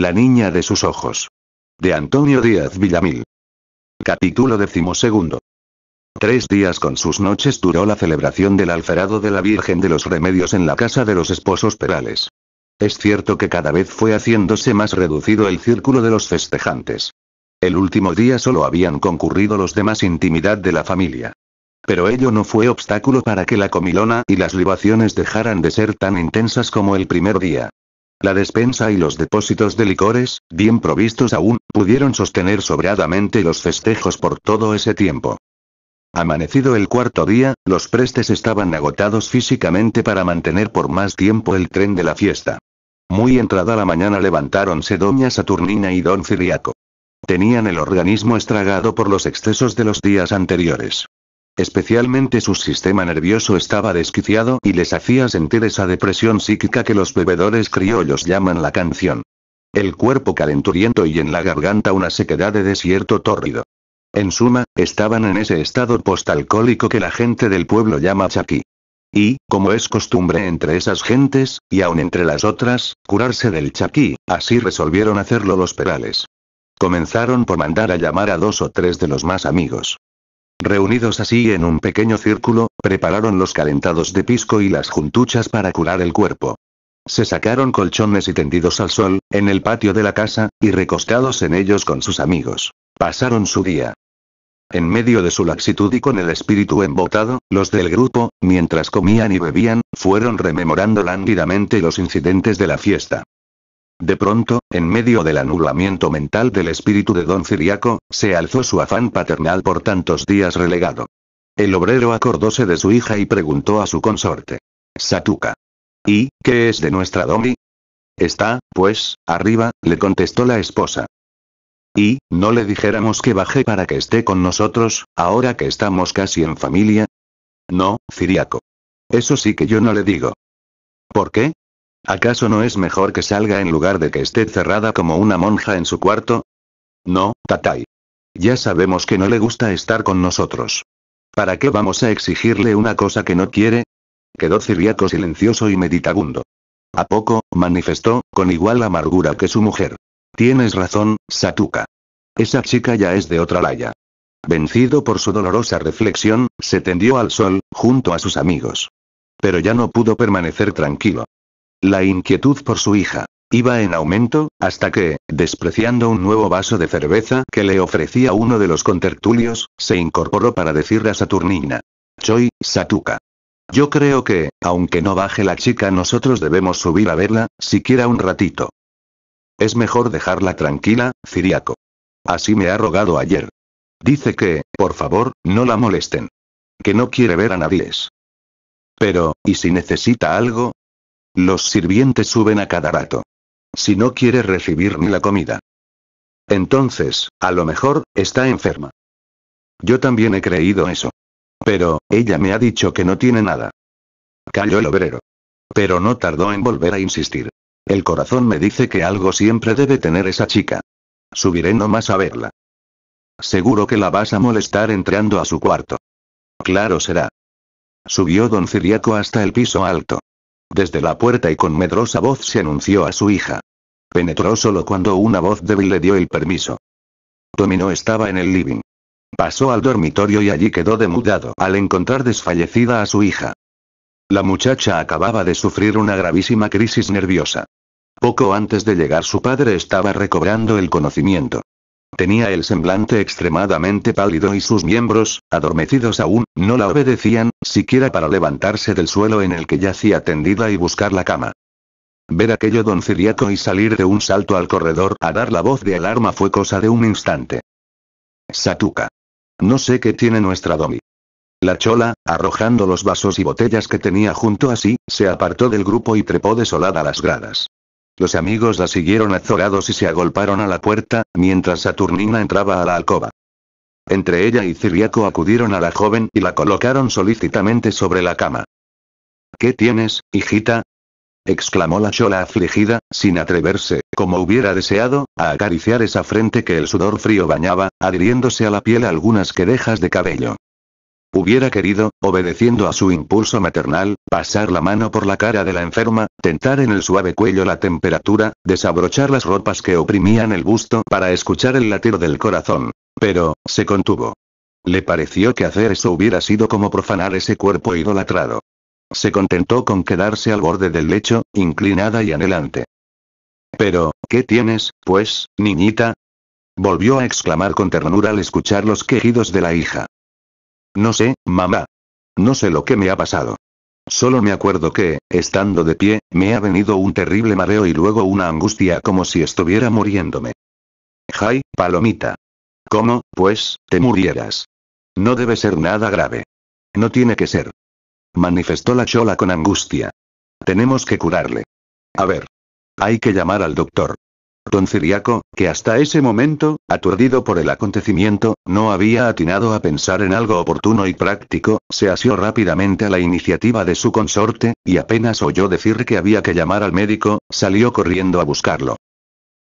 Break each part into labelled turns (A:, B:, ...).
A: La niña de sus ojos. De Antonio Díaz Villamil. Capítulo 12. 3 días con sus noches duró la celebración del alfarado de la Virgen de los Remedios en la casa de los esposos Perales. Es cierto que cada vez fue haciéndose más reducido el círculo de los festejantes. El último día solo habían concurrido los de más intimidad de la familia. Pero ello no fue obstáculo para que la comilona y las libaciones dejaran de ser tan intensas como el primer día. La despensa y los depósitos de licores, bien provistos aún, pudieron sostener sobradamente los festejos por todo ese tiempo. Amanecido el cuarto día, los prestes estaban agotados físicamente para mantener por más tiempo el tren de la fiesta. Muy entrada la mañana levantáronse doña Saturnina y don Ciriaco. Tenían el organismo estragado por los excesos de los días anteriores. Especialmente su sistema nervioso estaba desquiciado y les hacía sentir esa depresión psíquica que los bebedores criollos llaman la canción. El cuerpo calenturiento y en la garganta una sequedad de desierto tórrido. En suma, estaban en ese estado postalcohólico que la gente del pueblo llama chaquí. Y, como es costumbre entre esas gentes, y aun entre las otras, curarse del chaquí, así resolvieron hacerlo los Perales. Comenzaron por mandar a llamar a 2 o 3 de los más amigos. Reunidos así en un pequeño círculo, prepararon los calentados de pisco y las juntuchas para curar el cuerpo. Se sacaron colchones y tendidos al sol, en el patio de la casa, y recostados en ellos con sus amigos. Pasaron su día. En medio de su laxitud y con el espíritu embotado, los del grupo, mientras comían y bebían, fueron rememorando lánguidamente los incidentes de la fiesta. De pronto, en medio del anulamiento mental del espíritu de don Ciriaco, se alzó su afán paternal por tantos días relegado. El obrero acordóse de su hija y preguntó a su consorte. Satuca. ¿Y qué es de nuestra domi? Está, pues, arriba, le contestó la esposa. ¿Y no le dijéramos que baje para que esté con nosotros, ahora que estamos casi en familia? No, Ciriaco. Eso sí que yo no le digo. ¿Por qué? ¿Acaso no es mejor que salga en lugar de que esté cerrada como una monja en su cuarto? No, Tatay. Ya sabemos que no le gusta estar con nosotros. ¿Para qué vamos a exigirle una cosa que no quiere? Quedó Ciriaco silencioso y meditabundo. A poco, manifestó, con igual amargura que su mujer. Tienes razón, Satuca. Esa chica ya es de otra laya. Vencido por su dolorosa reflexión, se tendió al sol, junto a sus amigos. Pero ya no pudo permanecer tranquilo. La inquietud por su hija iba en aumento, hasta que, despreciando un nuevo vaso de cerveza que le ofrecía uno de los contertulios, se incorporó para decirle a Saturnina. Choy, Satuca. Yo creo que, aunque no baje la chica, nosotros debemos subir a verla, siquiera un ratito. Es mejor dejarla tranquila, Ciriaco. Así me ha rogado ayer. Dice que, por favor, no la molesten. Que no quiere ver a nadie. Pero, ¿y si necesita algo? Los sirvientes suben a cada rato. Si no quiere recibir ni la comida. Entonces, a lo mejor, está enferma. Yo también he creído eso. Pero, ella me ha dicho que no tiene nada. Calló el obrero. Pero no tardó en volver a insistir. El corazón me dice que algo siempre debe tener esa chica. Subiré nomás a verla. Seguro que la vas a molestar entrando a su cuarto. Claro será. Subió don Ciriaco hasta el piso alto. Desde la puerta y con medrosa voz se anunció a su hija. Penetró solo cuando una voz débil le dio el permiso. Tommy no estaba en el living. Pasó al dormitorio y allí quedó demudado al encontrar desfallecida a su hija. La muchacha acababa de sufrir una gravísima crisis nerviosa. Poco antes de llegar su padre estaba recobrando el conocimiento. Tenía el semblante extremadamente pálido y sus miembros, adormecidos aún, no la obedecían, siquiera para levantarse del suelo en el que yacía tendida y buscar la cama. Ver aquello don Ciriaco y salir de un salto al corredor a dar la voz de alarma fue cosa de un instante. Satuca. No sé qué tiene nuestra domi. La chola, arrojando los vasos y botellas que tenía junto a sí, se apartó del grupo y trepó desolada a las gradas. Los amigos la siguieron azorados y se agolparon a la puerta, mientras Saturnina entraba a la alcoba. Entre ella y Ciriaco acudieron a la joven y la colocaron solícitamente sobre la cama. ¿Qué tienes, hijita? Exclamó la chola afligida, sin atreverse, como hubiera deseado, a acariciar esa frente que el sudor frío bañaba, adhiriéndose a la piel algunas querejas de cabello. Hubiera querido, obedeciendo a su impulso maternal, pasar la mano por la cara de la enferma, tentar en el suave cuello la temperatura, desabrochar las ropas que oprimían el busto para escuchar el latir del corazón. Pero, se contuvo. Le pareció que hacer eso hubiera sido como profanar ese cuerpo idolatrado. Se contentó con quedarse al borde del lecho, inclinada y anhelante. Pero, ¿qué tienes, pues, niñita? Volvió a exclamar con ternura al escuchar los quejidos de la hija. No sé, mamá. No sé lo que me ha pasado. Solo me acuerdo que, estando de pie, me ha venido un terrible mareo y luego una angustia como si estuviera muriéndome. Jai, palomita. ¿Cómo, pues, te murieras? No debe ser nada grave. No tiene que ser. Manifestó la chola con angustia. Tenemos que curarle. A ver. Hay que llamar al doctor. Don Ciriaco, que hasta ese momento, aturdido por el acontecimiento, no había atinado a pensar en algo oportuno y práctico, se asió rápidamente a la iniciativa de su consorte, y apenas oyó decir que había que llamar al médico, salió corriendo a buscarlo.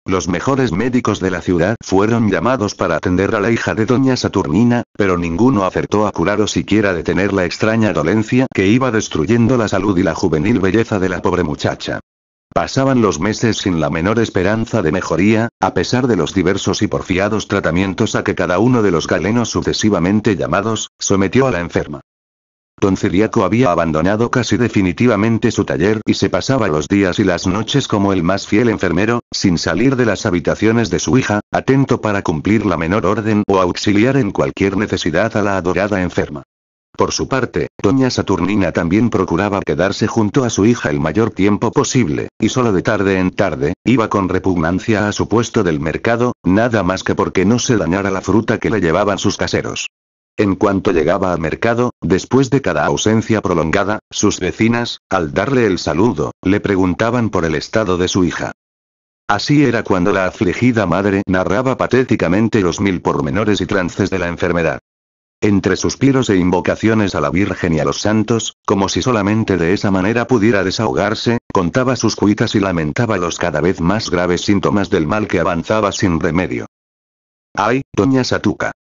A: Los mejores médicos de la ciudad fueron llamados para atender a la hija de doña Saturnina, pero ninguno acertó a curar o siquiera detener la extraña dolencia que iba destruyendo la salud y la juvenil belleza de la pobre muchacha. Pasaban los meses sin la menor esperanza de mejoría, a pesar de los diversos y porfiados tratamientos a que cada uno de los galenos sucesivamente llamados, sometió a la enferma. Don Ciriaco había abandonado casi definitivamente su taller y se pasaba los días y las noches como el más fiel enfermero, sin salir de las habitaciones de su hija, atento para cumplir la menor orden o auxiliar en cualquier necesidad a la adorada enferma. Por su parte, doña Saturnina también procuraba quedarse junto a su hija el mayor tiempo posible, y solo de tarde en tarde, iba con repugnancia a su puesto del mercado, nada más que porque no se dañara la fruta que le llevaban sus caseros. En cuanto llegaba al mercado, después de cada ausencia prolongada, sus vecinas, al darle el saludo, le preguntaban por el estado de su hija. Así era cuando la afligida madre narraba patéticamente los mil pormenores y trances de la enfermedad. Entre suspiros e invocaciones a la Virgen y a los santos, como si solamente de esa manera pudiera desahogarse, contaba sus cuitas y lamentaba los cada vez más graves síntomas del mal que avanzaba sin remedio. ¡Ay, doña Satuca!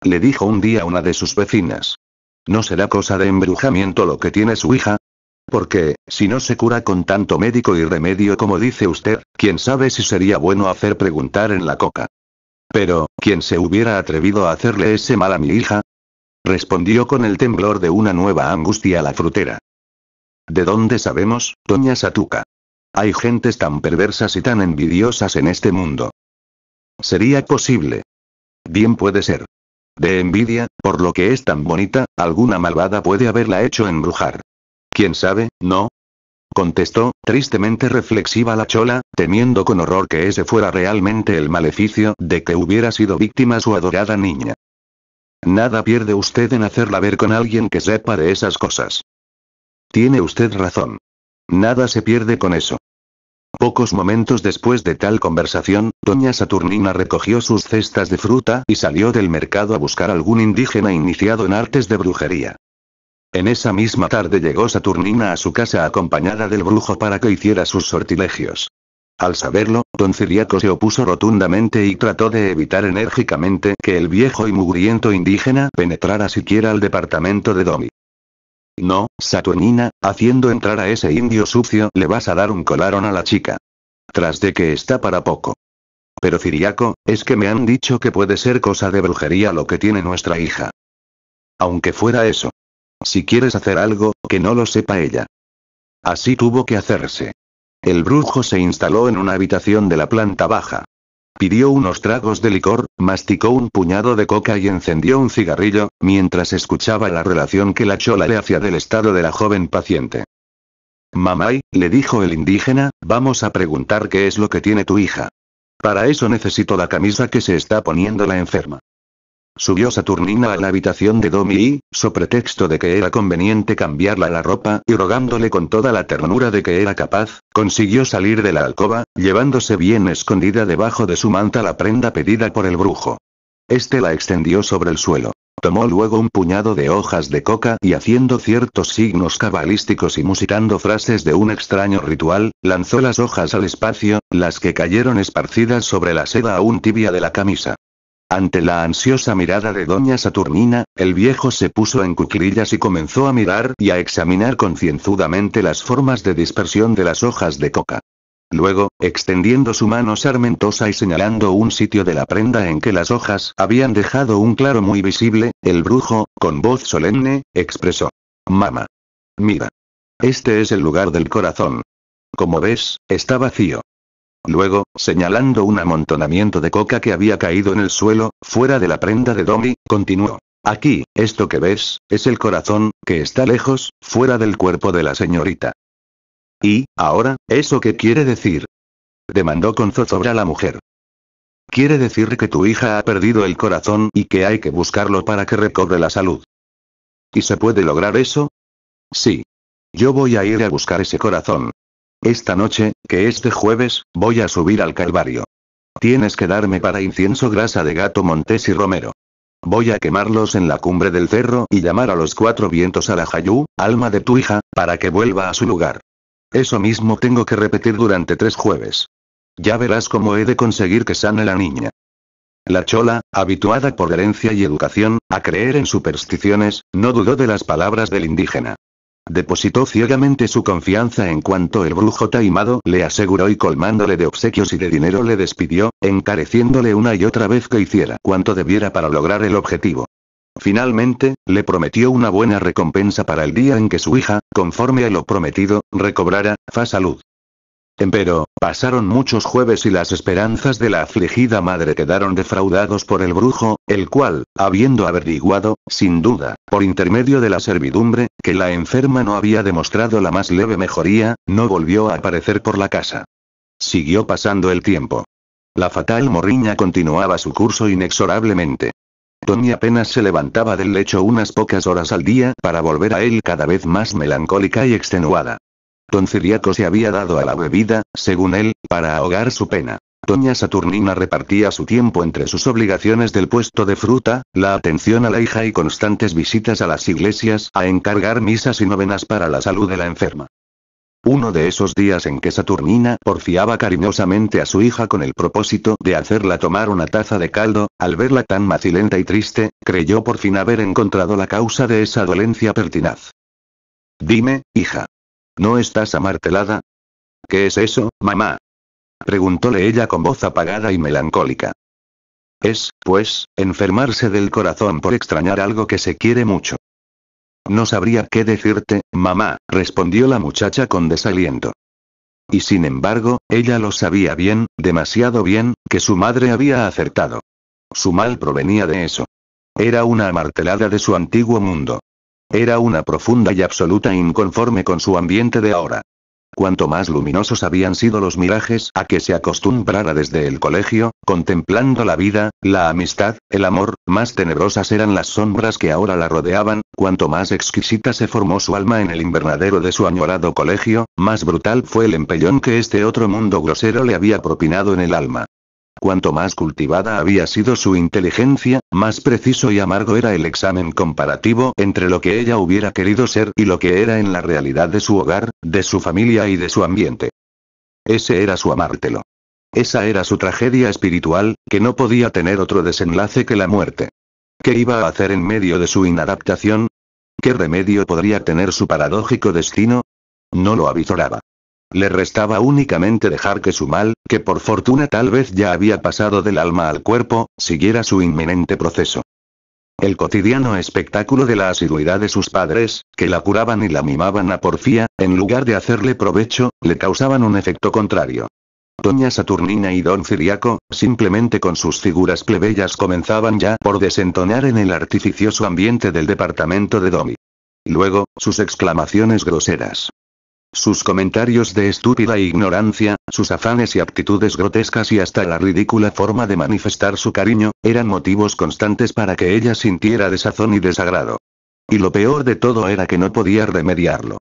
A: Le dijo un día una de sus vecinas. ¿No será cosa de embrujamiento lo que tiene su hija? Porque, si no se cura con tanto médico y remedio como dice usted, quién sabe si sería bueno hacer preguntar en la coca. Pero, ¿quién se hubiera atrevido a hacerle ese mal a mi hija? Respondió con el temblor de una nueva angustia la frutera. ¿De dónde sabemos, doña Satuca? Hay gentes tan perversas y tan envidiosas en este mundo. ¿Sería posible? Bien puede ser. De envidia, por lo que es tan bonita, alguna malvada puede haberla hecho embrujar. ¿Quién sabe, no? Contestó, tristemente reflexiva la chola, temiendo con horror que ese fuera realmente el maleficio de que hubiera sido víctima su adorada niña. Nada pierde usted en hacerla ver con alguien que sepa de esas cosas. Tiene usted razón. Nada se pierde con eso. Pocos momentos después de tal conversación, doña Saturnina recogió sus cestas de fruta y salió del mercado a buscar algún indígena iniciado en artes de brujería. En esa misma tarde llegó Saturnina a su casa acompañada del brujo para que hiciera sus sortilegios. Al saberlo, don Ciriaco se opuso rotundamente y trató de evitar enérgicamente que el viejo y mugriento indígena penetrara siquiera al departamento de Domi. No, Saturnina, haciendo entrar a ese indio sucio le vas a dar un colarón a la chica. Tras de que está para poco. Pero Ciriaco, es que me han dicho que puede ser cosa de brujería lo que tiene nuestra hija. Aunque fuera eso. Si quieres hacer algo, que no lo sepa ella. Así tuvo que hacerse. El brujo se instaló en una habitación de la planta baja. Pidió unos tragos de licor, masticó un puñado de coca y encendió un cigarrillo, mientras escuchaba la relación que la chola le hacía del estado de la joven paciente. Mamay, le dijo el indígena, vamos a preguntar qué es lo que tiene tu hija. Para eso necesito la camisa que se está poniendo la enferma. Subió Saturnina a la habitación de Domi y, so pretexto de que era conveniente cambiarla la ropa y rogándole con toda la ternura de que era capaz, consiguió salir de la alcoba, llevándose bien escondida debajo de su manta la prenda pedida por el brujo. Este la extendió sobre el suelo. Tomó luego un puñado de hojas de coca y haciendo ciertos signos cabalísticos y musitando frases de un extraño ritual, lanzó las hojas al espacio, las que cayeron esparcidas sobre la seda aún tibia de la camisa. Ante la ansiosa mirada de doña Saturnina, el viejo se puso en cuclillas y comenzó a mirar y a examinar concienzudamente las formas de dispersión de las hojas de coca. Luego, extendiendo su mano sarmentosa y señalando un sitio de la prenda en que las hojas habían dejado un claro muy visible, el brujo, con voz solemne, expresó: «Mamá. Mira. Este es el lugar del corazón. Como ves, está vacío». Luego, señalando un amontonamiento de coca que había caído en el suelo, fuera de la prenda de Domi, continuó: «Aquí, esto que ves, es el corazón, que está lejos, fuera del cuerpo de la señorita». «¿Y, ahora, eso qué quiere decir?», demandó con zozobra la mujer. «Quiere decir que tu hija ha perdido el corazón y que hay que buscarlo para que recobre la salud». «¿Y se puede lograr eso?». «Sí. Yo voy a ir a buscar ese corazón. Esta noche, que es de jueves, voy a subir al Calvario. Tienes que darme para incienso grasa de gato montés y romero. Voy a quemarlos en la cumbre del cerro y llamar a los 4 vientos a la Jayú, alma de tu hija, para que vuelva a su lugar. Eso mismo tengo que repetir durante 3 jueves. Ya verás cómo he de conseguir que sane la niña». La chola, habituada por herencia y educación a creer en supersticiones, no dudó de las palabras del indígena. Depositó ciegamente su confianza en cuanto el brujo taimado le aseguró y colmándole de obsequios y de dinero le despidió, encareciéndole una y otra vez que hiciera cuanto debiera para lograr el objetivo. Finalmente, le prometió una buena recompensa para el día en que su hija, conforme a lo prometido, recobrara salud. Empero, pasaron muchos jueves y las esperanzas de la afligida madre quedaron defraudados por el brujo, el cual, habiendo averiguado, sin duda, por intermedio de la servidumbre, que la enferma no había demostrado la más leve mejoría, no volvió a aparecer por la casa. Siguió pasando el tiempo. La fatal morriña continuaba su curso inexorablemente. Tommy apenas se levantaba del lecho unas pocas horas al día para volver a él cada vez más melancólica y extenuada. Don Ciriaco se había dado a la bebida, según él, para ahogar su pena. Doña Saturnina repartía su tiempo entre sus obligaciones del puesto de fruta, la atención a la hija y constantes visitas a las iglesias a encargar misas y novenas para la salud de la enferma. Uno de esos días en que Saturnina porfiaba cariñosamente a su hija con el propósito de hacerla tomar una taza de caldo, al verla tan macilenta y triste, creyó por fin haber encontrado la causa de esa dolencia pertinaz. «Dime, hija. ¿No estás amartelada?». «¿Qué es eso, mamá?», preguntóle ella con voz apagada y melancólica. «Es, pues, enfermarse del corazón por extrañar algo que se quiere mucho». «No sabría qué decirte, mamá», respondió la muchacha con desaliento. Y sin embargo, ella lo sabía bien, demasiado bien, que su madre había acertado. Su mal provenía de eso. Era una amartelada de su antiguo mundo. Era una profunda y absoluta inconforme con su ambiente de ahora. Cuanto más luminosos habían sido los mirajes a que se acostumbrara desde el colegio, contemplando la vida, la amistad, el amor, más tenebrosas eran las sombras que ahora la rodeaban, cuanto más exquisita se formó su alma en el invernadero de su añorado colegio, más brutal fue el empellón que este otro mundo grosero le había propinado en el alma. Cuanto más cultivada había sido su inteligencia, más preciso y amargo era el examen comparativo entre lo que ella hubiera querido ser y lo que era en la realidad de su hogar, de su familia y de su ambiente. Ese era su amártelo. Esa era su tragedia espiritual, que no podía tener otro desenlace que la muerte. ¿Qué iba a hacer en medio de su inadaptación? ¿Qué remedio podría tener su paradójico destino? No lo avizoraba. Le restaba únicamente dejar que su mal, que por fortuna tal vez ya había pasado del alma al cuerpo, siguiera su inminente proceso. El cotidiano espectáculo de la asiduidad de sus padres, que la curaban y la mimaban a porfía, en lugar de hacerle provecho, le causaban un efecto contrario. Doña Saturnina y don Ciriaco, simplemente con sus figuras plebeyas comenzaban ya por desentonar en el artificioso ambiente del departamento de Domi. Luego, sus exclamaciones groseras. Sus comentarios de estúpida ignorancia, sus afanes y actitudes grotescas y hasta la ridícula forma de manifestar su cariño, eran motivos constantes para que ella sintiera desazón y desagrado. Y lo peor de todo era que no podía remediarlo.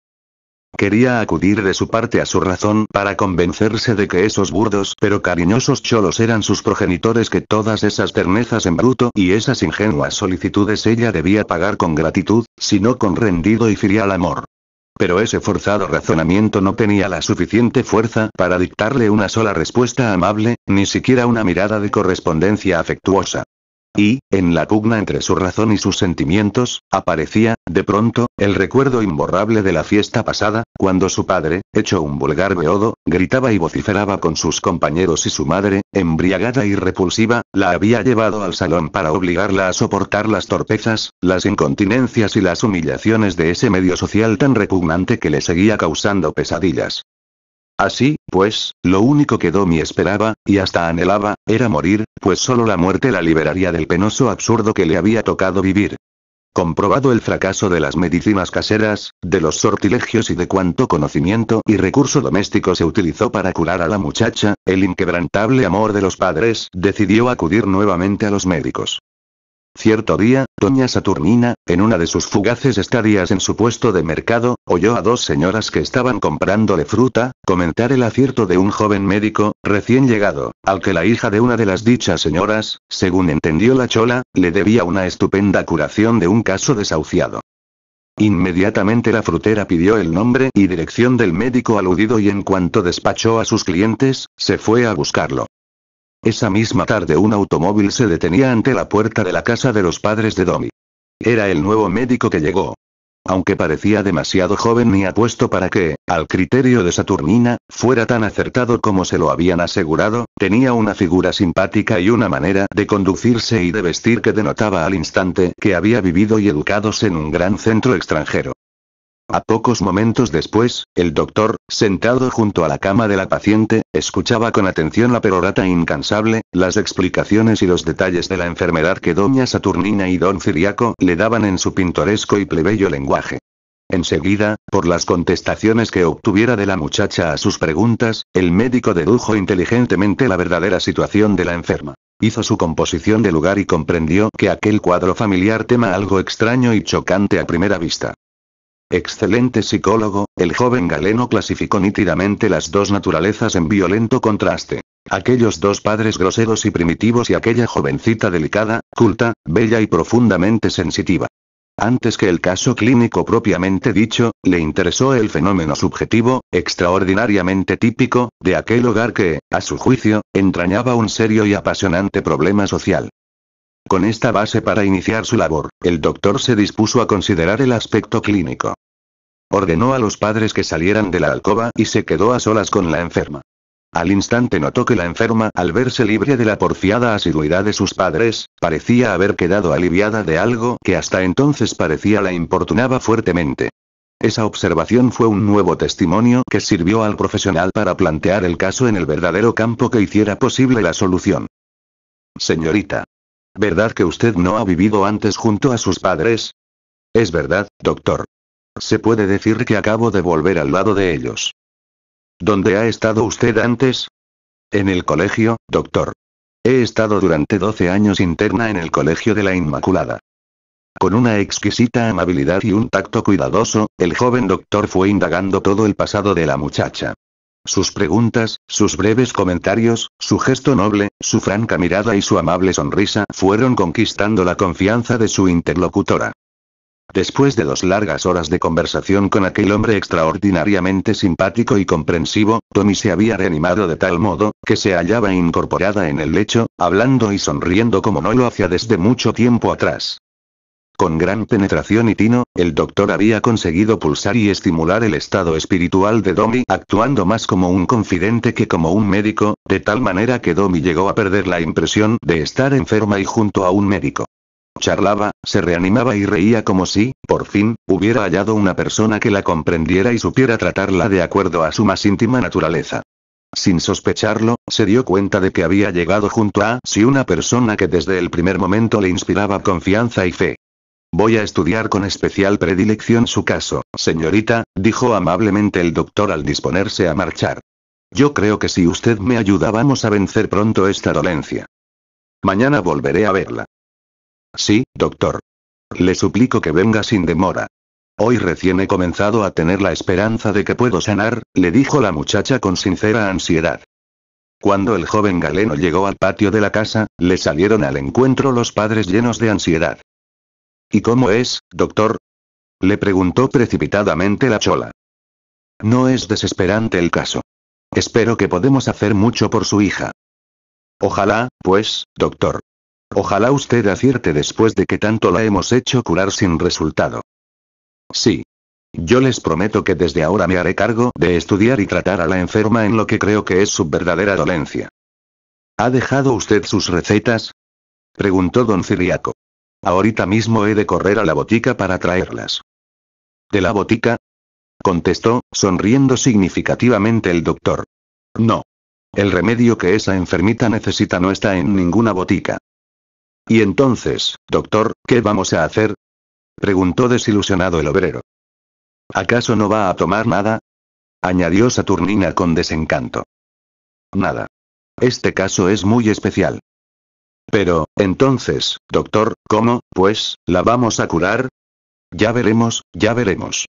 A: Quería acudir de su parte a su razón para convencerse de que esos burdos pero cariñosos cholos eran sus progenitores, que todas esas ternezas en bruto y esas ingenuas solicitudes ella debía pagar con gratitud, sino con rendido y filial amor. Pero ese forzado razonamiento no tenía la suficiente fuerza para dictarle una sola respuesta amable, ni siquiera una mirada de correspondencia afectuosa. Y, en la pugna entre su razón y sus sentimientos, aparecía, de pronto, el recuerdo imborrable de la fiesta pasada, cuando su padre, hecho un vulgar beodo, gritaba y vociferaba con sus compañeros y su madre, embriagada y repulsiva, la había llevado al salón para obligarla a soportar las torpezas, las incontinencias y las humillaciones de ese medio social tan repugnante que le seguía causando pesadillas. Así, pues, lo único que Domi esperaba, y hasta anhelaba, era morir, pues solo la muerte la liberaría del penoso absurdo que le había tocado vivir. Comprobado el fracaso de las medicinas caseras, de los sortilegios y de cuanto conocimiento y recurso doméstico se utilizó para curar a la muchacha, el inquebrantable amor de los padres decidió acudir nuevamente a los médicos. Cierto día, doña Saturnina, en una de sus fugaces estadías en su puesto de mercado, oyó a dos señoras que estaban comprándole fruta, comentar el acierto de un joven médico, recién llegado, al que la hija de una de las dichas señoras, según entendió la chola, le debía una estupenda curación de un caso desahuciado. Inmediatamente la frutera pidió el nombre y dirección del médico aludido y en cuanto despachó a sus clientes, se fue a buscarlo. Esa misma tarde un automóvil se detenía ante la puerta de la casa de los padres de Domi. Era el nuevo médico que llegó. Aunque parecía demasiado joven y apuesto para que, al criterio de Saturnina, fuera tan acertado como se lo habían asegurado, tenía una figura simpática y una manera de conducirse y de vestir que denotaba al instante que había vivido y educados en un gran centro extranjero. A pocos momentos después, el doctor, sentado junto a la cama de la paciente, escuchaba con atención la perorata incansable, las explicaciones y los detalles de la enfermedad que doña Saturnina y don Ciriaco le daban en su pintoresco y plebeyo lenguaje. Enseguida, por las contestaciones que obtuviera de la muchacha a sus preguntas, el médico dedujo inteligentemente la verdadera situación de la enferma. Hizo su composición de lugar y comprendió que aquel cuadro familiar tema algo extraño y chocante a primera vista. Excelente psicólogo, el joven galeno clasificó nítidamente las dos naturalezas en violento contraste. Aquellos dos padres groseros y primitivos y aquella jovencita delicada, culta, bella y profundamente sensitiva. Antes que el caso clínico propiamente dicho, le interesó el fenómeno subjetivo, extraordinariamente típico, de aquel hogar que, a su juicio, entrañaba un serio y apasionante problema social. Con esta base para iniciar su labor, el doctor se dispuso a considerar el aspecto clínico. Ordenó a los padres que salieran de la alcoba y se quedó a solas con la enferma. Al instante notó que la enferma, al verse libre de la porfiada asiduidad de sus padres, parecía haber quedado aliviada de algo que hasta entonces parecía la importunaba fuertemente. Esa observación fue un nuevo testimonio que sirvió al profesional para plantear el caso en el verdadero campo que hiciera posible la solución. Señorita. ¿Verdad que usted no ha vivido antes junto a sus padres? Es verdad, doctor. Se puede decir que acabo de volver al lado de ellos. ¿Dónde ha estado usted antes? En el colegio, doctor. He estado durante 12 años interna en el Colegio de la Inmaculada. Con una exquisita amabilidad y un tacto cuidadoso, el joven doctor fue indagando todo el pasado de la muchacha. Sus preguntas, sus breves comentarios, su gesto noble, su franca mirada y su amable sonrisa fueron conquistando la confianza de su interlocutora. Después de 2 largas horas de conversación con aquel hombre extraordinariamente simpático y comprensivo, Tommy se había reanimado de tal modo, que se hallaba incorporada en el lecho, hablando y sonriendo como no lo hacía desde mucho tiempo atrás. Con gran penetración y tino, el doctor había conseguido pulsar y estimular el estado espiritual de Domi, actuando más como un confidente que como un médico, de tal manera que Domi llegó a perder la impresión de estar enferma y junto a un médico. Charlaba, se reanimaba y reía como si, por fin, hubiera hallado una persona que la comprendiera y supiera tratarla de acuerdo a su más íntima naturaleza. Sin sospecharlo, se dio cuenta de que había llegado junto a sí una persona que desde el primer momento le inspiraba confianza y fe. Voy a estudiar con especial predilección su caso, señorita, dijo amablemente el doctor al disponerse a marchar. Yo creo que si usted me ayuda vamos a vencer pronto esta dolencia. Mañana volveré a verla. Sí, doctor. Le suplico que venga sin demora. Hoy recién he comenzado a tener la esperanza de que puedo sanar, le dijo la muchacha con sincera ansiedad. Cuando el joven galeno llegó al patio de la casa, le salieron al encuentro los padres llenos de ansiedad. ¿Y cómo es, doctor? Le preguntó precipitadamente la chola. No es desesperante el caso. Espero que podemos hacer mucho por su hija. Ojalá, pues, doctor. Ojalá usted acierte después de que tanto la hemos hecho curar sin resultado. Sí. Yo les prometo que desde ahora me haré cargo de estudiar y tratar a la enferma en lo que creo que es su verdadera dolencia. ¿Ha dejado usted sus recetas? Preguntó don Ciriaco. Ahorita mismo he de correr a la botica para traerlas. ¿De la botica? Contestó, sonriendo significativamente el doctor. No. El remedio que esa enfermita necesita no está en ninguna botica. ¿Y entonces, doctor, qué vamos a hacer? Preguntó desilusionado el obrero. ¿Acaso no va a tomar nada? Añadió Saturnina con desencanto. Nada. Este caso es muy especial. Pero, entonces, doctor, ¿cómo, pues, la vamos a curar? Ya veremos, ya veremos.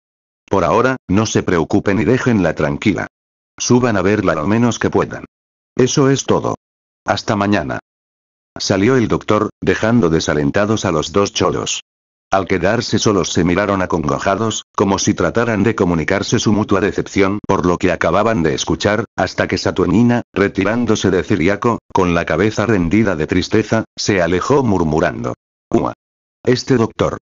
A: Por ahora, no se preocupen y déjenla tranquila. Suban a verla lo menos que puedan. Eso es todo. Hasta mañana. Salió el doctor, dejando desalentados a los dos cholos. Al quedarse solos se miraron acongojados, como si trataran de comunicarse su mutua decepción por lo que acababan de escuchar, hasta que Saturnina, retirándose de Ciriaco, con la cabeza rendida de tristeza, se alejó murmurando. ¡Ua! Este doctor.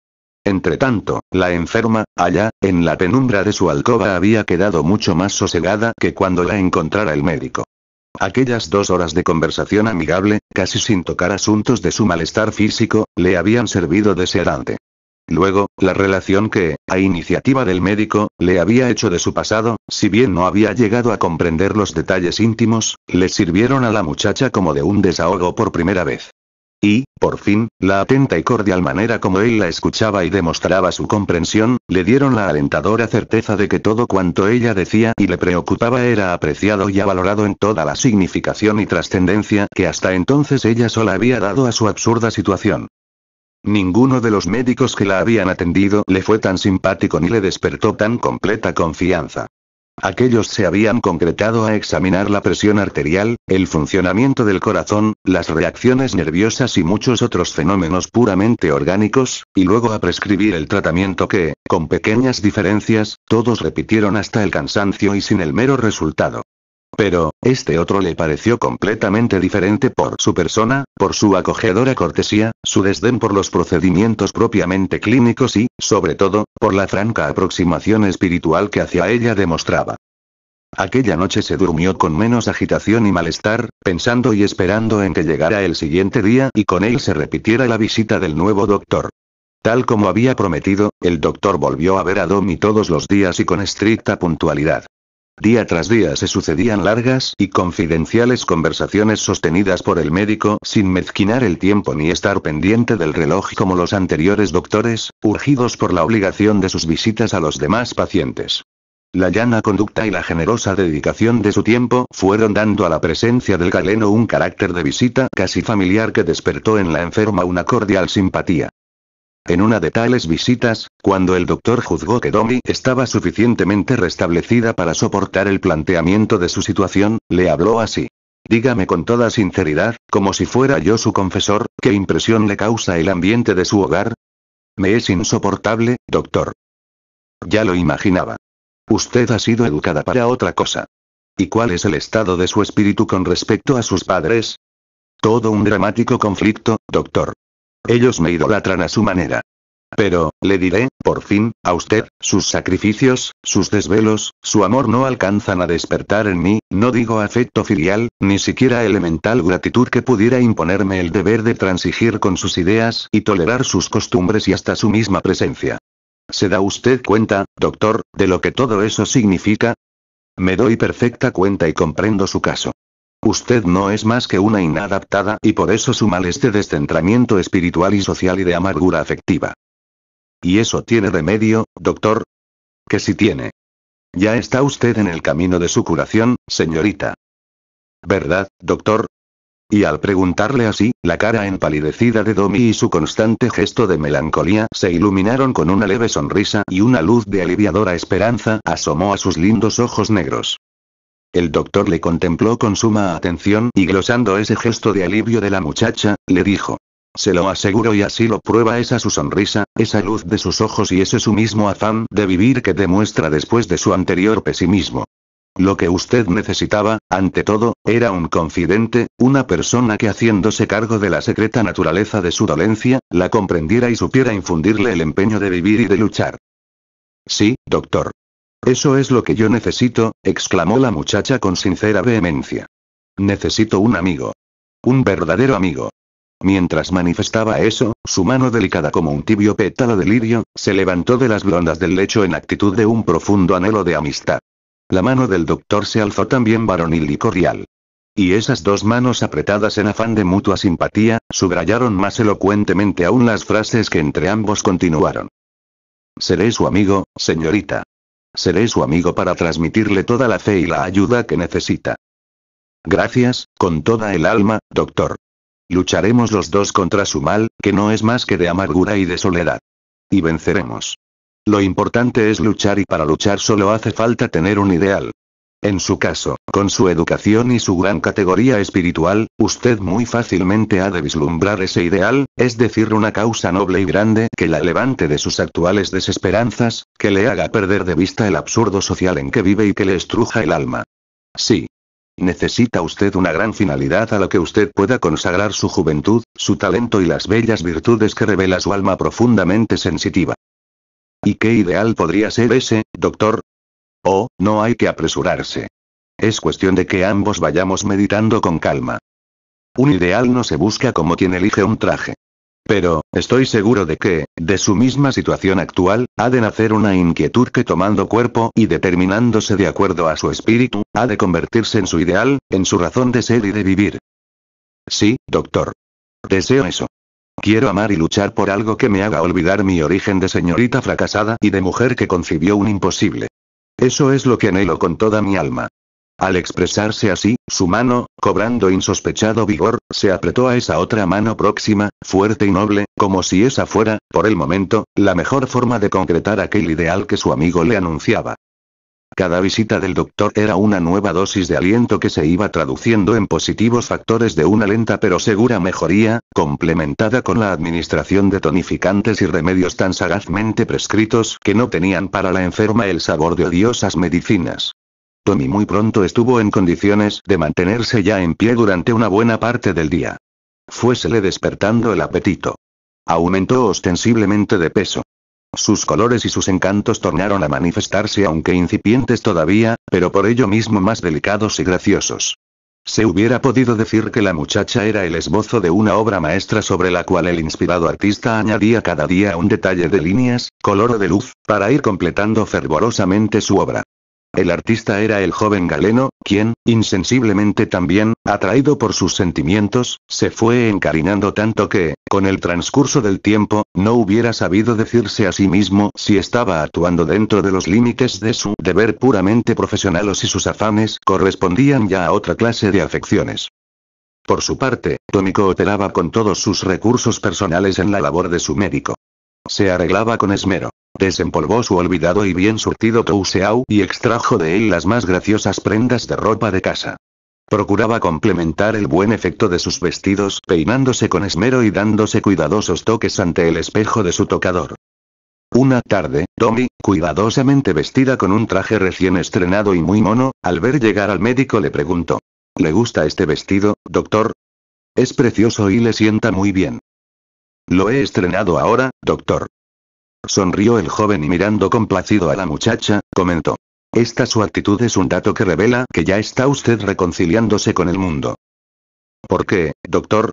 A: Entretanto, la enferma, allá, en la penumbra de su alcoba había quedado mucho más sosegada que cuando la encontrara el médico. Aquellas 2 horas de conversación amigable, casi sin tocar asuntos de su malestar físico, le habían servido de sedante. Luego, la relación que, a iniciativa del médico, le había hecho de su pasado, si bien no había llegado a comprender los detalles íntimos, le sirvieron a la muchacha como de un desahogo por primera vez. Y, por fin, la atenta y cordial manera como él la escuchaba y demostraba su comprensión, le dieron la alentadora certeza de que todo cuanto ella decía y le preocupaba era apreciado y valorado en toda la significación y trascendencia que hasta entonces ella sola había dado a su absurda situación. Ninguno de los médicos que la habían atendido le fue tan simpático ni le despertó tan completa confianza. Aquellos se habían concretado a examinar la presión arterial, el funcionamiento del corazón, las reacciones nerviosas y muchos otros fenómenos puramente orgánicos, y luego a prescribir el tratamiento que, con pequeñas diferencias, todos repitieron hasta el cansancio y sin el mero resultado. Pero, este otro le pareció completamente diferente por su persona, por su acogedora cortesía, su desdén por los procedimientos propiamente clínicos y, sobre todo, por la franca aproximación espiritual que hacia ella demostraba. Aquella noche se durmió con menos agitación y malestar, pensando y esperando en que llegara el siguiente día y con él se repitiera la visita del nuevo doctor. Tal como había prometido, el doctor volvió a ver a Domi todos los días y con estricta puntualidad. Día tras día se sucedían largas y confidenciales conversaciones sostenidas por el médico sin mezquinar el tiempo ni estar pendiente del reloj como los anteriores doctores, urgidos por la obligación de sus visitas a los demás pacientes. La llana conducta y la generosa dedicación de su tiempo fueron dando a la presencia del galeno un carácter de visita casi familiar que despertó en la enferma una cordial simpatía. En una de tales visitas, cuando el doctor juzgó que Domi estaba suficientemente restablecida para soportar el planteamiento de su situación, le habló así. Dígame con toda sinceridad, como si fuera yo su confesor, ¿qué impresión le causa el ambiente de su hogar? Me es insoportable, doctor. Ya lo imaginaba. Usted ha sido educada para otra cosa. ¿Y cuál es el estado de su espíritu con respecto a sus padres? Todo un dramático conflicto, doctor. Ellos me idolatran a su manera. Pero, le diré, por fin, a usted, sus sacrificios, sus desvelos, su amor no alcanzan a despertar en mí, no digo afecto filial, ni siquiera elemental gratitud que pudiera imponerme el deber de transigir con sus ideas y tolerar sus costumbres y hasta su misma presencia. ¿Se da usted cuenta, doctor, de lo que todo eso significa? Me doy perfecta cuenta y comprendo su caso. Usted no es más que una inadaptada y por eso su mal es de descentramiento espiritual y social y de amargura afectiva. ¿Y eso tiene remedio, doctor? Que sí tiene. Ya está usted en el camino de su curación, señorita. ¿Verdad, doctor? Y al preguntarle así, la cara empalidecida de Domi y su constante gesto de melancolía se iluminaron con una leve sonrisa y una luz de aliviadora esperanza asomó a sus lindos ojos negros. El doctor le contempló con suma atención y glosando ese gesto de alivio de la muchacha, le dijo. Se lo aseguro y así lo prueba esa su sonrisa, esa luz de sus ojos y ese su mismo afán de vivir que demuestra después de su anterior pesimismo. Lo que usted necesitaba, ante todo, era un confidente, una persona que haciéndose cargo de la secreta naturaleza de su dolencia, la comprendiera y supiera infundirle el empeño de vivir y de luchar. Sí, doctor. Eso es lo que yo necesito, exclamó la muchacha con sincera vehemencia. Necesito un amigo. Un verdadero amigo. Mientras manifestaba eso, su mano delicada como un tibio pétalo de lirio, se levantó de las blondas del lecho en actitud de un profundo anhelo de amistad. La mano del doctor se alzó también varonil y cordial. Y esas dos manos apretadas en afán de mutua simpatía, subrayaron más elocuentemente aún las frases que entre ambos continuaron. Seré su amigo, señorita. Seré su amigo para transmitirle toda la fe y la ayuda que necesita. Gracias, con toda el alma, doctor. Lucharemos los dos contra su mal, que no es más que de amargura y de soledad. Y venceremos. Lo importante es luchar y para luchar solo hace falta tener un ideal. En su caso, con su educación y su gran categoría espiritual, usted muy fácilmente ha de vislumbrar ese ideal, es decir, una causa noble y grande que la levante de sus actuales desesperanzas, que le haga perder de vista el absurdo social en que vive y que le estruja el alma. Sí. Necesita usted una gran finalidad a la que usted pueda consagrar su juventud, su talento y las bellas virtudes que revela su alma profundamente sensitiva. ¿Y qué ideal podría ser ese, doctor? Oh, no hay que apresurarse. Es cuestión de que ambos vayamos meditando con calma. Un ideal no se busca como quien elige un traje. Pero, estoy seguro de que, de su misma situación actual, ha de nacer una inquietud que tomando cuerpo y determinándose de acuerdo a su espíritu, ha de convertirse en su ideal, en su razón de ser y de vivir. Sí, doctor. Deseo eso. Quiero amar y luchar por algo que me haga olvidar mi origen de señorita fracasada y de mujer que concibió un imposible. Eso es lo que anhelo con toda mi alma. Al expresarse así, su mano, cobrando insospechado vigor, se apretó a esa otra mano próxima, fuerte y noble, como si esa fuera, por el momento, la mejor forma de concretar aquel ideal que su amigo le anunciaba. Cada visita del doctor era una nueva dosis de aliento que se iba traduciendo en positivos factores de una lenta pero segura mejoría, complementada con la administración de tonificantes y remedios tan sagazmente prescritos que no tenían para la enferma el sabor de odiosas medicinas. Tommy muy pronto estuvo en condiciones de mantenerse ya en pie durante una buena parte del día. Fuésele despertando el apetito. Aumentó ostensiblemente de peso. Sus colores y sus encantos tornaron a manifestarse aunque incipientes todavía, pero por ello mismo más delicados y graciosos. Se hubiera podido decir que la muchacha era el esbozo de una obra maestra sobre la cual el inspirado artista añadía cada día un detalle de líneas, color o de luz, para ir completando fervorosamente su obra. El artista era el joven Galeno, quien, insensiblemente también, atraído por sus sentimientos, se fue encariñando tanto que, con el transcurso del tiempo, no hubiera sabido decirse a sí mismo si estaba actuando dentro de los límites de su deber puramente profesional o si sus afanes correspondían ya a otra clase de afecciones. Por su parte, Tommy cooperaba con todos sus recursos personales en la labor de su médico. Se arreglaba con esmero. Desempolvó su olvidado y bien surtido trouseau y extrajo de él las más graciosas prendas de ropa de casa. Procuraba complementar el buen efecto de sus vestidos peinándose con esmero y dándose cuidadosos toques ante el espejo de su tocador. Una tarde, Tommy, cuidadosamente vestida con un traje recién estrenado y muy mono, al ver llegar al médico le preguntó: ¿Le gusta este vestido, doctor? Es precioso y le sienta muy bien. Lo he estrenado ahora, doctor. Sonrió el joven y mirando complacido a la muchacha, comentó: Esta su actitud es un dato que revela que ya está usted reconciliándose con el mundo. ¿Por qué, doctor?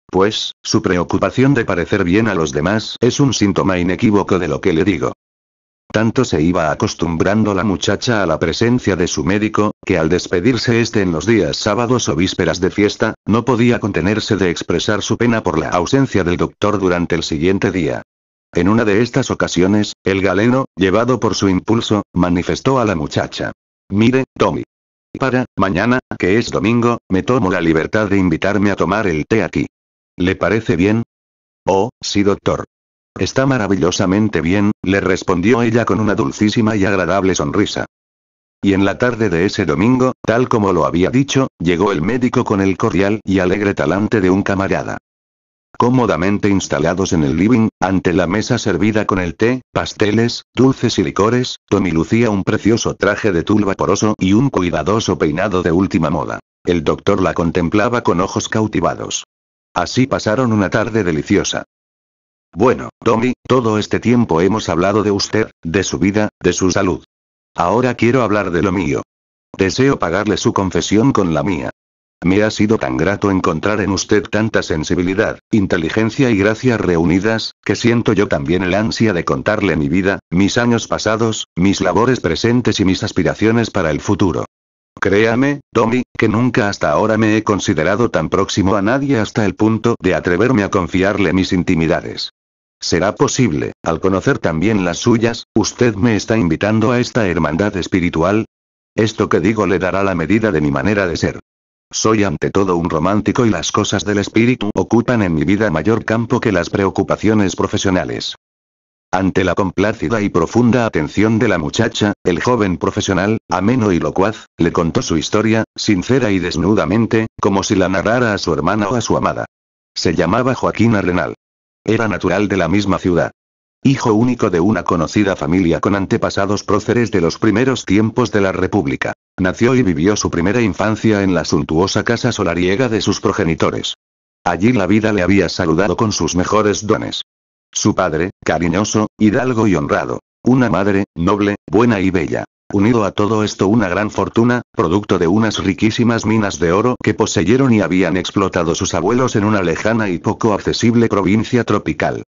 A: Pues, su preocupación de parecer bien a los demás es un síntoma inequívoco de lo que le digo. Tanto se iba acostumbrando la muchacha a la presencia de su médico, que al despedirse en los días sábados o vísperas de fiesta, no podía contenerse de expresar su pena por la ausencia del doctor durante el siguiente día. En una de estas ocasiones, el Galeno, llevado por su impulso, manifestó a la muchacha: Mire, Tommy. Para mañana, que es domingo, me tomo la libertad de invitarme a tomar el té aquí. ¿Le parece bien? Oh, sí, doctor. Está maravillosamente bien, le respondió ella con una dulcísima y agradable sonrisa. Y en la tarde de ese domingo, tal como lo había dicho, llegó el médico con el cordial y alegre talante de un camarada. Cómodamente instalados en el living, ante la mesa servida con el té, pasteles, dulces y licores, Tommy lucía un precioso traje de tul vaporoso y un cuidadoso peinado de última moda. El doctor la contemplaba con ojos cautivados. Así pasaron una tarde deliciosa. Bueno, Tommy, todo este tiempo hemos hablado de usted, de su vida, de su salud. Ahora quiero hablar de lo mío. Deseo pagarle su confesión con la mía. Me ha sido tan grato encontrar en usted tanta sensibilidad, inteligencia y gracia reunidas, que siento yo también el ansia de contarle mi vida, mis años pasados, mis labores presentes y mis aspiraciones para el futuro. Créame, Tommy, que nunca hasta ahora me he considerado tan próximo a nadie hasta el punto de atreverme a confiarle mis intimidades. ¿Será posible, al conocer también las suyas, usted me está invitando a esta hermandad espiritual? Esto que digo le dará la medida de mi manera de ser. Soy ante todo un romántico y las cosas del espíritu ocupan en mi vida mayor campo que las preocupaciones profesionales. Ante la complácida y profunda atención de la muchacha, el joven profesional, ameno y locuaz, le contó su historia, sincera y desnudamente, como si la narrara a su hermana o a su amada. Se llamaba Joaquín Arenal. Era natural de la misma ciudad. Hijo único de una conocida familia con antepasados próceres de los primeros tiempos de la República. Nació y vivió su primera infancia en la suntuosa casa solariega de sus progenitores. Allí la vida le había saludado con sus mejores dones. Su padre, cariñoso, hidalgo y honrado. Una madre, noble, buena y bella. Unido a todo esto una gran fortuna, producto de unas riquísimas minas de oro que poseyeron y habían explotado sus abuelos en una lejana y poco accesible provincia tropical.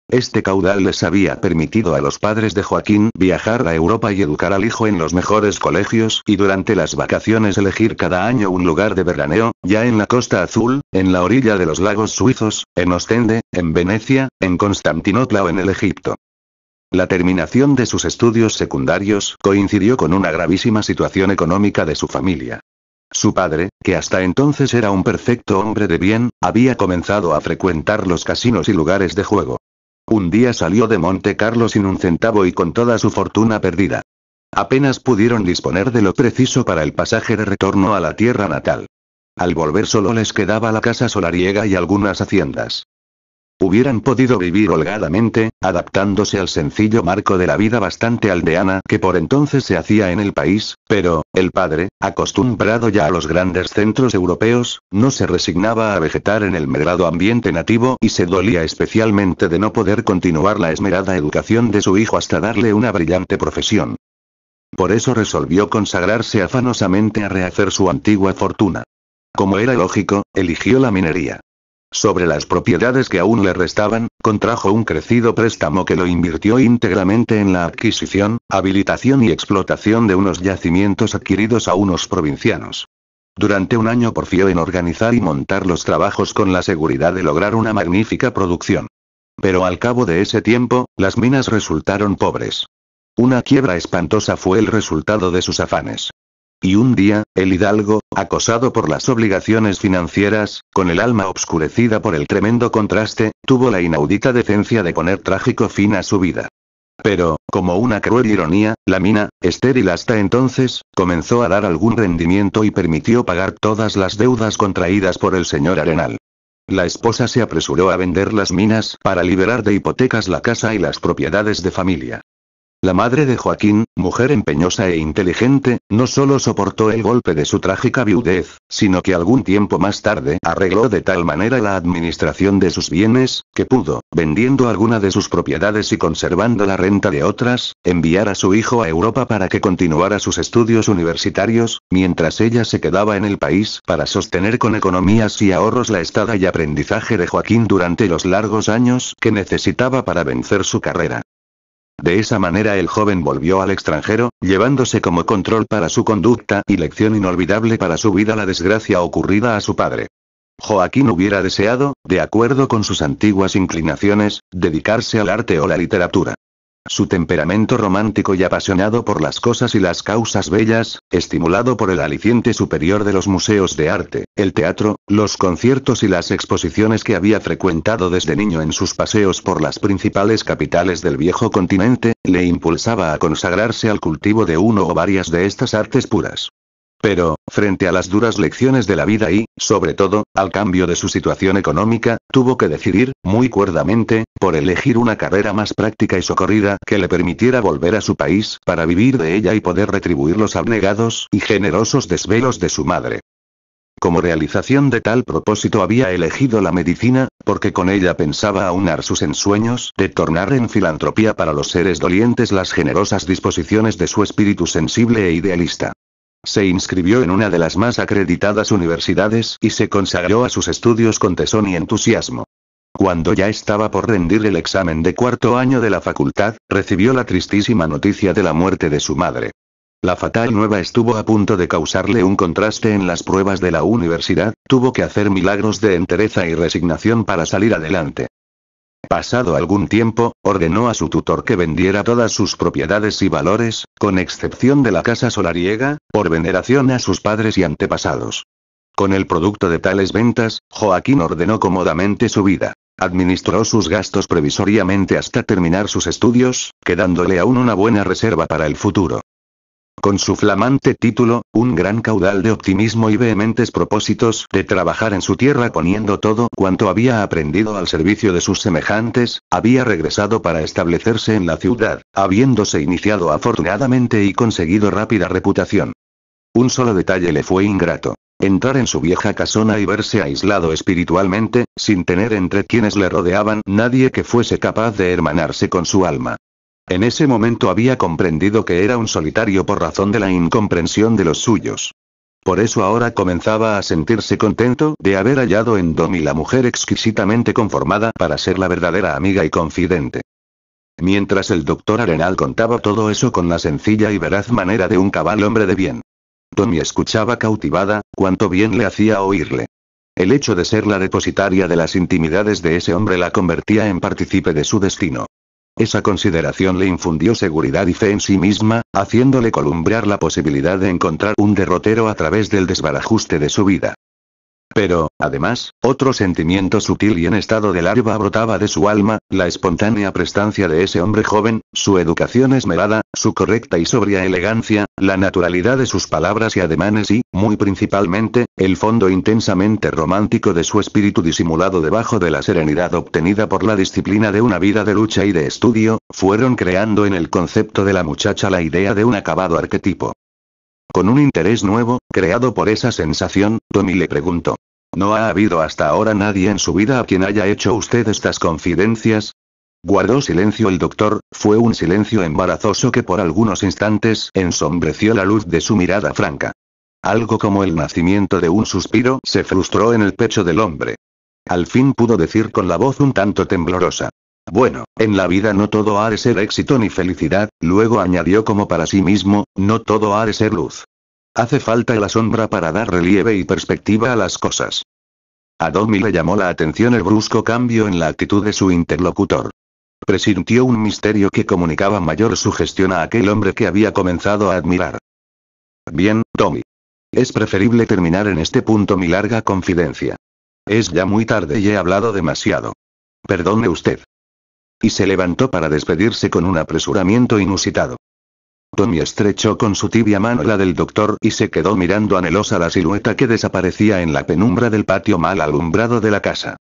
A: Este caudal les había permitido a los padres de Joaquín viajar a Europa y educar al hijo en los mejores colegios y durante las vacaciones elegir cada año un lugar de veraneo, ya en la Costa Azul, en la orilla de los lagos suizos, en Ostende, en Venecia, en Constantinopla o en el Egipto. La terminación de sus estudios secundarios coincidió con una gravísima situación económica de su familia. Su padre, que hasta entonces era un perfecto hombre de bien, había comenzado a frecuentar los casinos y lugares de juego. Un día salió de Monte Carlo sin un centavo y con toda su fortuna perdida. Apenas pudieron disponer de lo preciso para el pasaje de retorno a la tierra natal. Al volver solo les quedaba la casa solariega y algunas haciendas. Hubieran podido vivir holgadamente, adaptándose al sencillo marco de la vida bastante aldeana que por entonces se hacía en el país, pero, el padre, acostumbrado ya a los grandes centros europeos, no se resignaba a vegetar en el mermado ambiente nativo y se dolía especialmente de no poder continuar la esmerada educación de su hijo hasta darle una brillante profesión. Por eso resolvió consagrarse afanosamente a rehacer su antigua fortuna. Como era lógico, eligió la minería. Sobre las propiedades que aún le restaban, contrajo un crecido préstamo que lo invirtió íntegramente en la adquisición, habilitación y explotación de unos yacimientos adquiridos a unos provincianos. Durante un año porfió en organizar y montar los trabajos con la seguridad de lograr una magnífica producción. Pero al cabo de ese tiempo, las minas resultaron pobres. Una quiebra espantosa fue el resultado de sus afanes. Y un día, el hidalgo, acosado por las obligaciones financieras, con el alma obscurecida por el tremendo contraste, tuvo la inaudita decencia de poner trágico fin a su vida. Pero, como una cruel ironía, la mina, estéril hasta entonces, comenzó a dar algún rendimiento y permitió pagar todas las deudas contraídas por el señor Arenal. La esposa se apresuró a vender las minas para liberar de hipotecas la casa y las propiedades de familia. La madre de Joaquín, mujer empeñosa e inteligente, no solo soportó el golpe de su trágica viudez, sino que algún tiempo más tarde arregló de tal manera la administración de sus bienes, que pudo, vendiendo alguna de sus propiedades y conservando la renta de otras, enviar a su hijo a Europa para que continuara sus estudios universitarios, mientras ella se quedaba en el país para sostener con economías y ahorros la estada y aprendizaje de Joaquín durante los largos años que necesitaba para vencer su carrera. De esa manera el joven volvió al extranjero, llevándose como control para su conducta y lección inolvidable para su vida la desgracia ocurrida a su padre. Joaquín hubiera deseado, de acuerdo con sus antiguas inclinaciones, dedicarse al arte o la literatura. Su temperamento romántico y apasionado por las cosas y las causas bellas, estimulado por el aliciente superior de los museos de arte, el teatro, los conciertos y las exposiciones que había frecuentado desde niño en sus paseos por las principales capitales del viejo continente, le impulsaba a consagrarse al cultivo de uno o varias de estas artes puras. Pero, frente a las duras lecciones de la vida y, sobre todo, al cambio de su situación económica, tuvo que decidir, muy cuerdamente, por elegir una carrera más práctica y socorrida que le permitiera volver a su país para vivir de ella y poder retribuir los abnegados y generosos desvelos de su madre. Como realización de tal propósito había elegido la medicina, porque con ella pensaba aunar sus ensueños de tornar en filantropía para los seres dolientes las generosas disposiciones de su espíritu sensible e idealista. Se inscribió en una de las más acreditadas universidades y se consagró a sus estudios con tesón y entusiasmo. Cuando ya estaba por rendir el examen de cuarto año de la facultad, recibió la tristísima noticia de la muerte de su madre. La fatal nueva estuvo a punto de causarle un contraste en las pruebas de la universidad, tuvo que hacer milagros de entereza y resignación para salir adelante. Pasado algún tiempo, ordenó a su tutor que vendiera todas sus propiedades y valores, con excepción de la casa solariega, por veneración a sus padres y antepasados. Con el producto de tales ventas, Joaquín ordenó cómodamente su vida. Administró sus gastos previsoriamente hasta terminar sus estudios, quedándole aún una buena reserva para el futuro. Con su flamante título, un gran caudal de optimismo y vehementes propósitos de trabajar en su tierra poniendo todo cuanto había aprendido al servicio de sus semejantes, había regresado para establecerse en la ciudad, habiéndose iniciado afortunadamente y conseguido rápida reputación. Un solo detalle le fue ingrato. Entrar en su vieja casona y verse aislado espiritualmente, sin tener entre quienes le rodeaban nadie que fuese capaz de hermanarse con su alma. En ese momento había comprendido que era un solitario por razón de la incomprensión de los suyos. Por eso ahora comenzaba a sentirse contento de haber hallado en Domi la mujer exquisitamente conformada para ser la verdadera amiga y confidente. Mientras el doctor Arenal contaba todo eso con la sencilla y veraz manera de un cabal hombre de bien. Domi escuchaba cautivada, cuanto bien le hacía oírle. El hecho de ser la depositaria de las intimidades de ese hombre la convertía en partícipe de su destino. Esa consideración le infundió seguridad y fe en sí misma, haciéndole columbrar la posibilidad de encontrar un derrotero a través del desbarajuste de su vida. Pero, además, otro sentimiento sutil y en estado de larva brotaba de su alma, la espontánea prestancia de ese hombre joven, su educación esmerada, su correcta y sobria elegancia, la naturalidad de sus palabras y ademanes y, muy principalmente, el fondo intensamente romántico de su espíritu disimulado debajo de la serenidad obtenida por la disciplina de una vida de lucha y de estudio, fueron creando en el concepto de la muchacha la idea de un acabado arquetipo. Con un interés nuevo, creado por esa sensación, Tommy le preguntó: ¿No ha habido hasta ahora nadie en su vida a quien haya hecho usted estas confidencias? Guardó silencio el doctor, fue un silencio embarazoso que por algunos instantes ensombreció la luz de su mirada franca. Algo como el nacimiento de un suspiro se frustró en el pecho del hombre. Al fin pudo decir con la voz un tanto temblorosa: Bueno, en la vida no todo ha de ser éxito ni felicidad, luego añadió como para sí mismo, no todo ha de ser luz. Hace falta la sombra para dar relieve y perspectiva a las cosas. A Domi le llamó la atención el brusco cambio en la actitud de su interlocutor. Presintió un misterio que comunicaba mayor sugestión a aquel hombre que había comenzado a admirar. Bien, Tommy. Es preferible terminar en este punto mi larga confidencia. Es ya muy tarde y he hablado demasiado. Perdone usted. Y se levantó para despedirse con un apresuramiento inusitado. Tommy estrechó con su tibia mano la del doctor y se quedó mirando anhelosa la silueta que desaparecía en la penumbra del patio mal alumbrado de la casa.